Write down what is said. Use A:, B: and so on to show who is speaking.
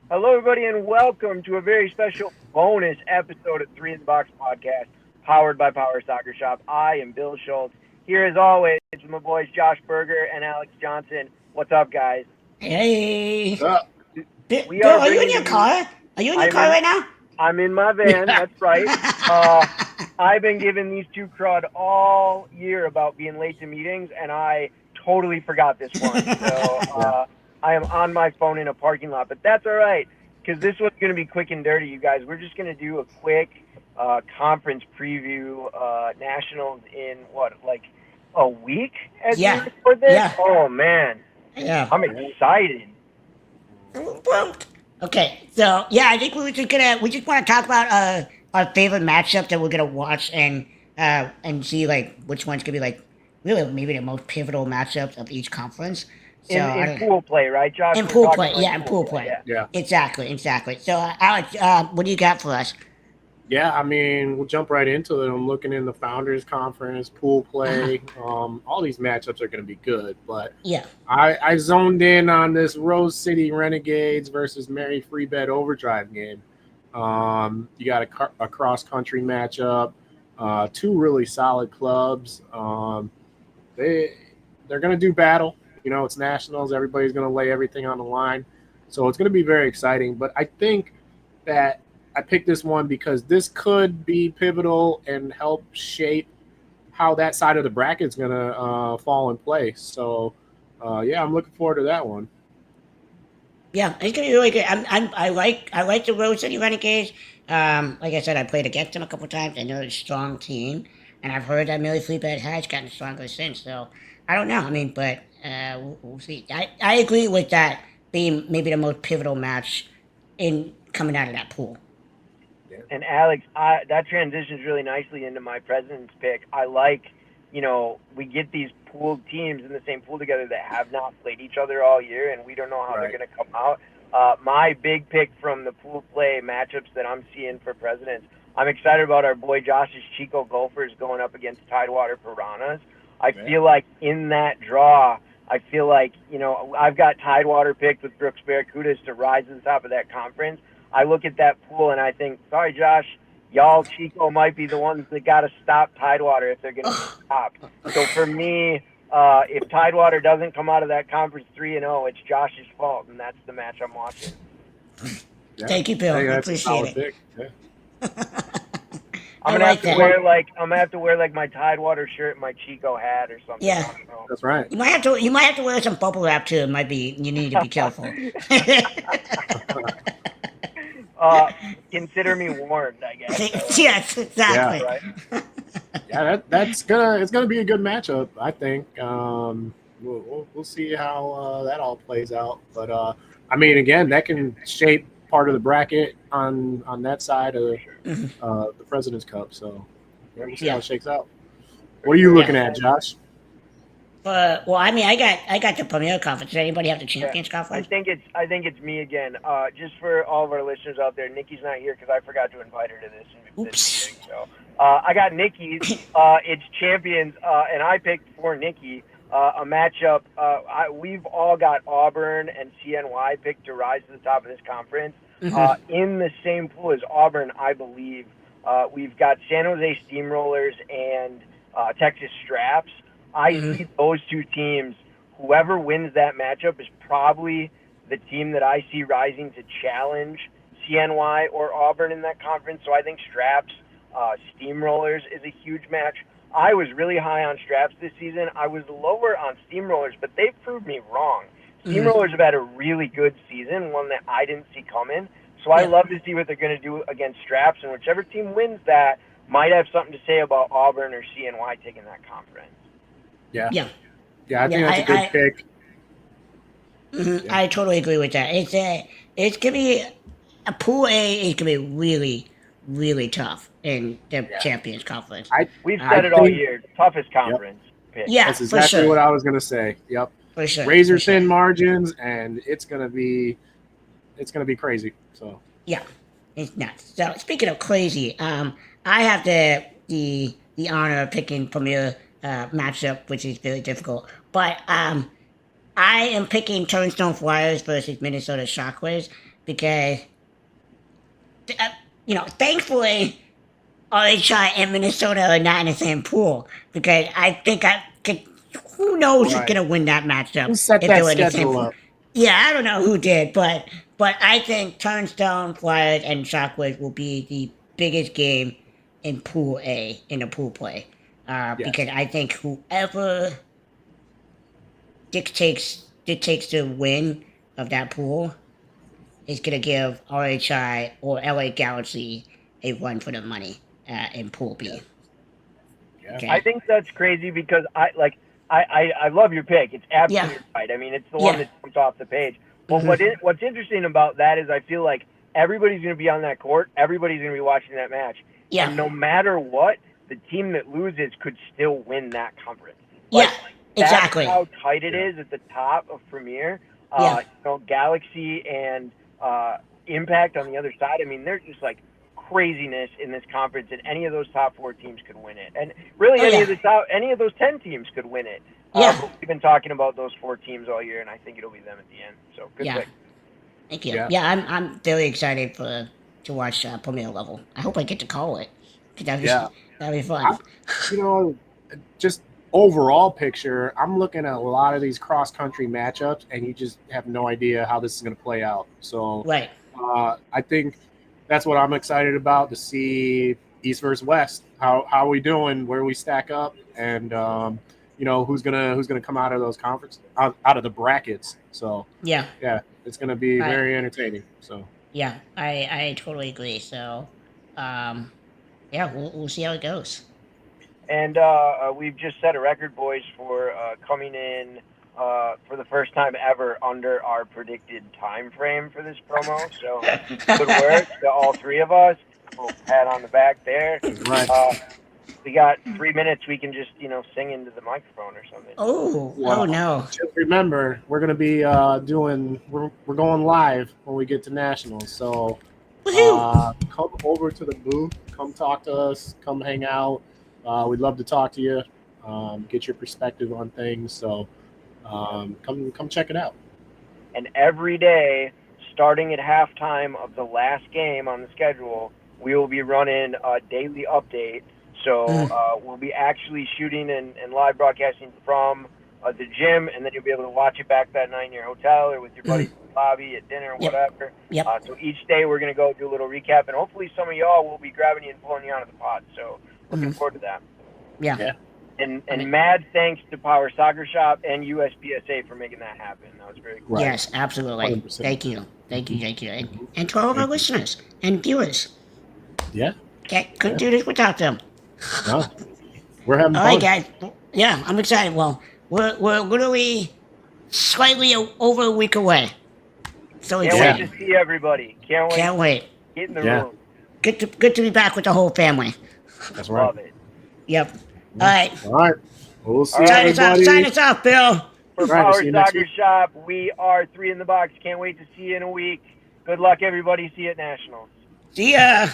A: Hello, everybody, and welcome to a very special bonus episode of Three in the Box podcast, powered by Power Soccer Shop. I am Bill Schultz, here as always with my boys Josh Berger and Alex Johnson. What's up, guys?
B: Hey,
C: Uh,
A: We
B: Bill,
A: are
B: are you in
A: bringing to
B: your
A: you.
B: car? Are you in your
A: I'm
B: car
A: in.
B: right now?
A: I'm in my van.
C: yeah.
A: That's right. Uh, I've been giving these two crud all year about being late to meetings, and I totally forgot this one. So
C: Yeah.
A: I am on my phone in a parking lot, but that's all right because this one's going to be quick and dirty, you guys. We're just going to do a quick conference preview. Nationals in what, like a week as we
B: Yeah,
A: record this?
B: yeah,
A: Oh man,
B: yeah.
A: I'm excited.
B: Okay, so yeah, I think we just want to talk about our favorite matchup that we're gonna watch and see like which one's gonna be like really maybe the most pivotal matchups of each conference. So I
A: In
B: don't
A: pool play, right, Josh?
B: in
A: We're
B: pool
A: talking
B: play,
A: like
B: yeah, in
A: pool
B: pool
A: play,
B: play,
A: yeah.
C: Yeah.
B: exactly. So Alex, what do you got for us?
C: Yeah. I mean, we'll jump right into it. I'm looking in the Founders Conference, pool
B: Uh-huh.
C: play. All these matchups are going to be good, but
B: Yeah,
C: I zoned in on this Rose City Renegades versus Mary Free Bet Overdrive game. You got a cross country matchup, two really solid clubs. They they're going to do battle. You know, it's nationals. Everybody's going to lay everything on the line, so it's going to be very exciting. But I think that I picked this one because this could be pivotal and help shape how that side of the bracket is going to fall in place. So, yeah, I'm looking forward to that one.
B: yeah, it's gonna be really good. I like the Rose City Renegades. Like I said, I played against them a couple times. I know they're a strong team, and I've heard that Millie Fleabag has gotten stronger since. So I don't know. I mean, but we'll see. I agree with that being maybe the most pivotal match in coming out of that pool.
C: Yeah.
A: And Alex, that transitions really nicely into my president's pick. I like, we get these pooled teams in the same pool together that have not played each other all year, and we don't know how they're
C: Right.
A: going to come out. My big pick from the pool play matchups that I'm seeing for presidents, I'm excited about our boy Josh's Chico Gophers going up against Tidewater Piranhas. I
C: Yeah.
A: feel like in that draw, I feel like, I've got Tidewater picked with Brooks Barracudas to rise to the top of that conference. I look at that pool and I think, sorry, Josh, y'all Chico might be the ones that got to stop Tidewater if they're going to be top. So for me, if Tidewater doesn't come out of that conference 3-0, it's Josh's fault, and that's the match I'm watching.
C: Yeah.
B: Thank you,
C: I
B: Bill.
C: think
B: I
C: that's a
B: appreciate
C: solid
B: it.
C: pick. Yeah.
A: I'm
B: I
A: gonna have
B: like
A: to
B: that.
A: wear like I'm gonna have to wear like my Tidewater shirt, and my Chico hat, or something.
B: Yeah,
A: I don't know.
C: That's right.
B: you might have to wear some bubble wrap too. It might be you need to be careful.
A: uh, Consider me warned, I guess.
B: Yes,
C: Yeah.
A: All
B: exactly.
A: right.
C: Yeah, that's gonna be a good matchup. I think. We'll see how that all plays out. But I mean, again, that can shape part of the bracket on that side of
A: For sure.
B: Mhm.
C: the President's Cup. So yeah,
A: For
C: we'll see how
B: Yeah,
A: sure.
C: it shakes out.
A: For
C: What are you
A: sure.
B: yeah.
C: looking at, Josh?
B: Well, I mean, I got the Premier Conference. Does anybody have the
A: Yeah,
B: Champions
A: I
B: Conference?
A: think it's me again. Just for all of our listeners out there, Nikki's not here because I forgot to invite her to this
B: Oops.
A: meeting. So I got Nikki's. It's champions, and I picked for Nikki a matchup. We've all got Auburn and CNY picked to rise to the top of this conference.
B: Hmm.
A: In the same pool as Auburn, I believe. We've got San Jose Steamrollers and Texas Straps. I
B: Hmm.
A: see those two teams, whoever wins that matchup is probably the team that I see rising to challenge CNY or Auburn in that conference. So I think Straps, Steamrollers is a huge match. I was really high on Straps this season. I was lower on Steamrollers, but they've proved me wrong.
B: Hmm.
A: Steamrollers have had a really good season, one that I didn't see coming. So I
B: Yeah.
A: love to see what they're going to do against Straps, and whichever team wins that might have something to say about Auburn or CNY taking that conference.
C: Yeah,
B: Yeah.
C: yeah, I
B: Yeah.
C: think that's a good pick. Yeah,
B: I totally agree with that. It's gonna be a pool A is gonna be really, really tough in the
C: yeah.
B: Champions Conference.
C: I
A: We've
C: I
A: said
B: Um,
A: it all
C: think.
A: year. Toughest
C: Yep,
A: conference pick.
B: yeah,
C: that's
B: for
C: exactly
B: sure,
C: what I was gonna say. Yep,
B: for sure,
C: razor
B: for sure.
C: thin margins, and it's gonna be crazy. So
B: Yeah, it's nuts. So speaking of crazy, I have the honor of picking Premier matchup, which is very difficult. But I am picking Turnstone Flyers versus Minnesota Shockwaves because thankfully RHI and Minnesota are not in the same pool because I think I could. Who knows who's
C: Right.
B: gonna win that matchup
C: Who set
B: if
C: that
B: they were in the same
C: schedule
B: pool?
C: up?
B: Yeah, I don't know who did, but I think Turnstone, Flyers, and Shockwaves will be the biggest game in Pool A in the pool play.
C: Yes.
B: Because I think whoever dictates the win of that pool is gonna give RHI or LA Galaxy a run for the money in Pool B.
C: Yeah.
B: Okay.
A: I think that's crazy because I love your pick. It's absolutely
B: Yeah.
A: right. I mean, it's the one
B: Yeah.
A: that jumps off the page. But
B: Mhm.
A: what's interesting about that is I feel like everybody's going to be on that court. Everybody's going to be watching that match.
B: Yeah.
A: And no matter what, the team that loses could still win that conference.
B: Yeah. Exactly.
A: That's how tight it is at the top of Premier.
B: Yeah.
A: Galaxy and Impact on the other side. I mean, there's just like craziness in this conference, and any of those top 4 teams could win it. And really,
B: Oh, yeah.
A: any of those 10 teams could win it.
B: Yeah.
A: But we've been talking about those 4 teams all year, and I think it'll be them at the end. So good
B: Yeah.
A: pick.
B: Thank you.
C: Yeah.
B: Yeah, I'm very excited to watch Premier level. I hope I get to call it. 'Cause that'd be fun.
C: Just overall picture, I'm looking at a lot of these cross country matchups, and you just have no idea how this is going to play out. So
B: Right.
C: I think that's what I'm excited about, to see East versus West. How are we doing? Where we stack up, and who's gonna come out of those conference out of the brackets. So
B: Yeah.
C: it's gonna be
B: Right.
C: very entertaining. So
B: Yeah. I totally agree. So, yeah, we'll see how it goes.
A: And we've just set a record, boys, for coming in for the first time ever under our predicted time frame for this promo. So good work to all 3 of us. Little pat on the back there.
C: right.
A: We got 3 minutes. We can just sing into the microphone or something.
B: Oh.
C: Wow.
B: Oh no.
C: Just remember, we're gonna be we're going live when we get to nationals. So
B: Woohoo!
C: come over to the booth, come talk to us, come hang out. We'd love to talk to you, get your perspective on things. So come check it out.
A: And every day, starting at halftime of the last game on the schedule, we will be running a daily update. So we'll be actually shooting and live broadcasting from the gym, and then you'll be able to watch it back that night in your hotel or with your buddies in the lobby at dinner or
B: Yep.
A: whatever.
B: Yep.
A: So each day we're going to go do a little recap, and hopefully some of y'all will be grabbing you and pulling you out of the pod. So looking forward to that.
B: Yeah.
C: Yeah.
A: And mad thanks to Power Soccer Shop and USPSA for making that happen. That was very cool.
C: Right.
B: Yes, absolutely.
C: 100%.
B: Thank you. And to all of our listeners and viewers.
C: Yeah.
B: Okay, couldn't do this without them.
C: No. We're having
B: All
C: fun.
B: right, guys. Yeah, I'm excited. Well, we're literally slightly over a week away. So
A: Can't
B: excited.
A: wait to see everybody. Can't wait.
B: Can't wait.
A: Get in the
C: Yeah.
A: room.
B: Good to be back with the whole family.
C: That's right.
A: Love it.
B: Yep. All right.
C: All right. We'll see
A: All right.
C: everybody.
B: Sign us off, Bill.
A: For
C: Right, we'll
A: Power
C: see you next
A: Soccer
C: week.
A: Shop, we are 3 in the box. Can't wait to see you in a week. Good luck, everybody. See you at Nationals.
B: See ya.